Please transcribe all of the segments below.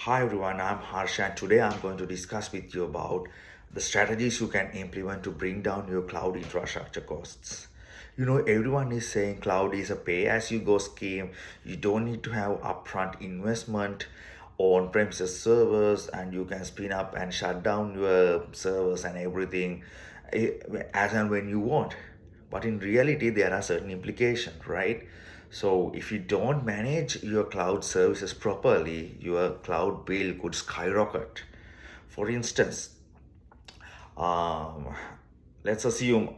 Hi everyone, I'm Harsh and today I'm going to discuss with you about the strategies you can implement to bring down your cloud infrastructure costs. Everyone is saying cloud is a pay as you go scheme. You don't need to have upfront investment on premises servers and you can spin up and shut down your servers and everything eh, as and when you want. But in reality, there are certain implications, right? So if you don't manage your cloud services properly, your cloud bill could skyrocket. For instance, um, let's assume,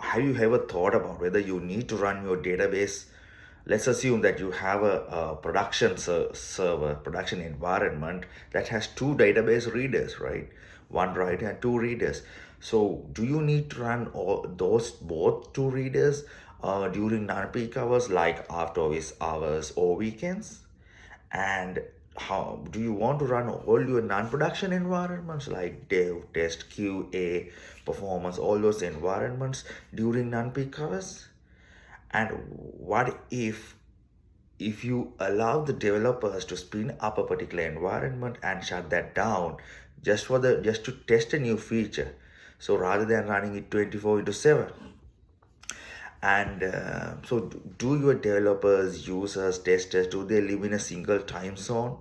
have you ever thought about whether you need to run your database? Let's assume that you have a production server, production environment that has two database readers, right? One writer and two readers. So do you need to run all those both two readers during non-peak hours like after office hours or weekends? And how do you want to run all your non-production environments like dev, test, QA, performance, all those environments during non-peak hours? And what if you allow the developers to spin up a particular environment and shut that down just to test a new feature, so rather than running it 24 into 7? And do your developers, users, testers, do they live in a single time zone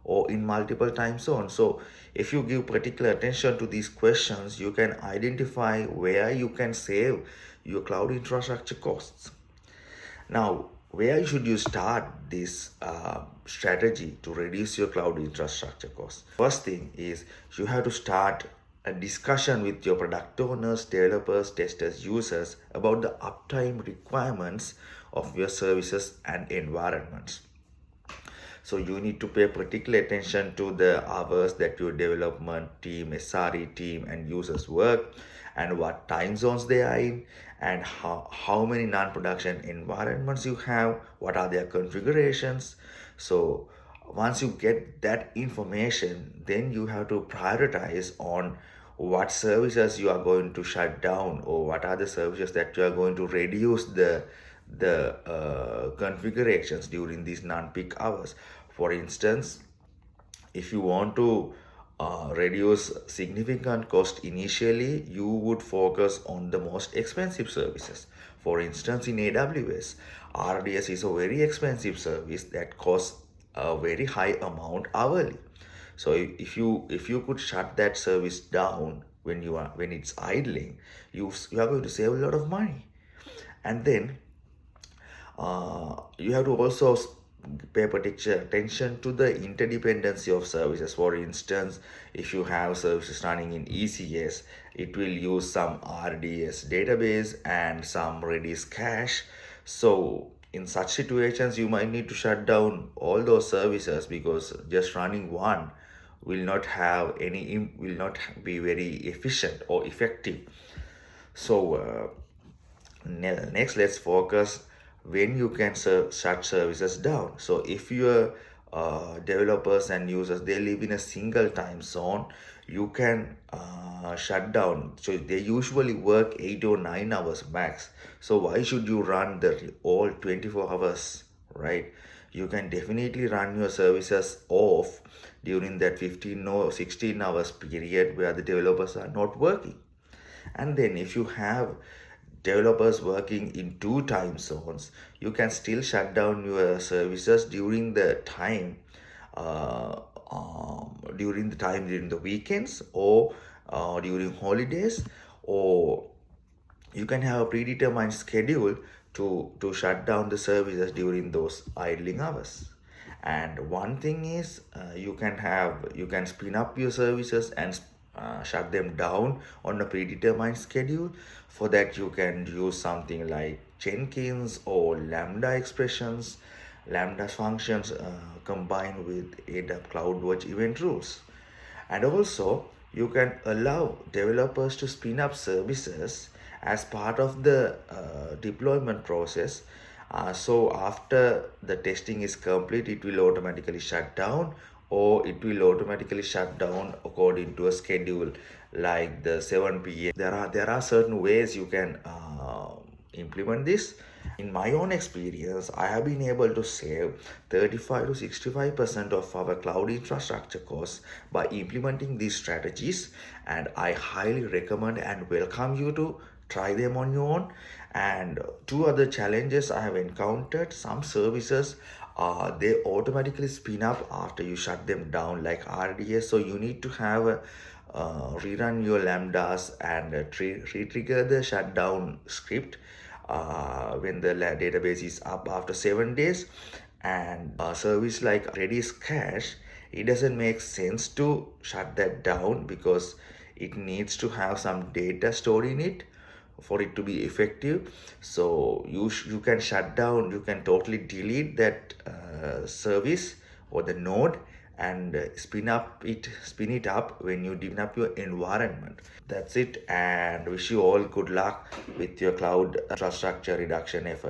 or in multiple time zones? So if you give particular attention to these questions, you can identify where you can save your cloud infrastructure costs. Now, where should you start this strategy to reduce your cloud infrastructure costs? First thing is you have to start a discussion with your product owners, developers, testers, users about the uptime requirements of your services and environments. So you need to pay particular attention to the hours that your development team, SRE team, and users work, and what time zones they are in, and how many non-production environments you have, what are their configurations. So once you get that information, then you have to prioritize on what services you are going to shut down or what are the services that you are going to reduce the configurations during these non-peak hours. For instance, if you want to reduce significant cost initially, you would focus on the most expensive services. For instance, in AWS, RDS is a very expensive service that costs a very high amount hourly. So if you could shut that service down when it's idling, you are going to save a lot of money. And then you have to also pay particular attention to the interdependency of services. For instance, if you have services running in ECS, it will use some RDS database and some Redis cache. So in such situations, you might need to shut down all those services because just running one will not be very efficient or effective. So next, let's focus when you can shut services down. So if your developers and users, they live in a single time zone, you can shut down. So they usually work 8 or 9 hours max. So why should you run the all 24 hours, right? You can definitely run your services off during that 15 or 16 hours period where the developers are not working. And then if you have developers working in two time zones, you can still shut down your services uh, during the weekends or during holidays, or you can have a predetermined schedule to shut down the services during those idling hours. And one thing is you can spin up your services and shut them down on a predetermined schedule. For that, you can use something like Jenkins or Lambda expressions, Lambda functions combined with AWS CloudWatch event rules. And also, you can allow developers to spin up services as part of the deployment process. So after the testing is complete, it will automatically shut down, or it will automatically shut down according to a schedule like the 7 p.m. There are certain ways you can implement this. In my own experience, I have been able to save 35 to 65% of our cloud infrastructure costs by implementing these strategies, and I highly recommend and welcome you to try them on your own. And two other challenges I have encountered: some services they automatically spin up after you shut them down, like RDS, so you need to have a rerun your lambdas and re-trigger the shutdown script when the database is up after 7 days. And a service like Redis Cache, it doesn't make sense to shut that down because it needs to have some data stored in it for it to be effective. So you can shut down, you can totally delete that service or the node and spin it up when you develop up your environment. That's it, and wish you all good luck with your cloud infrastructure reduction effort.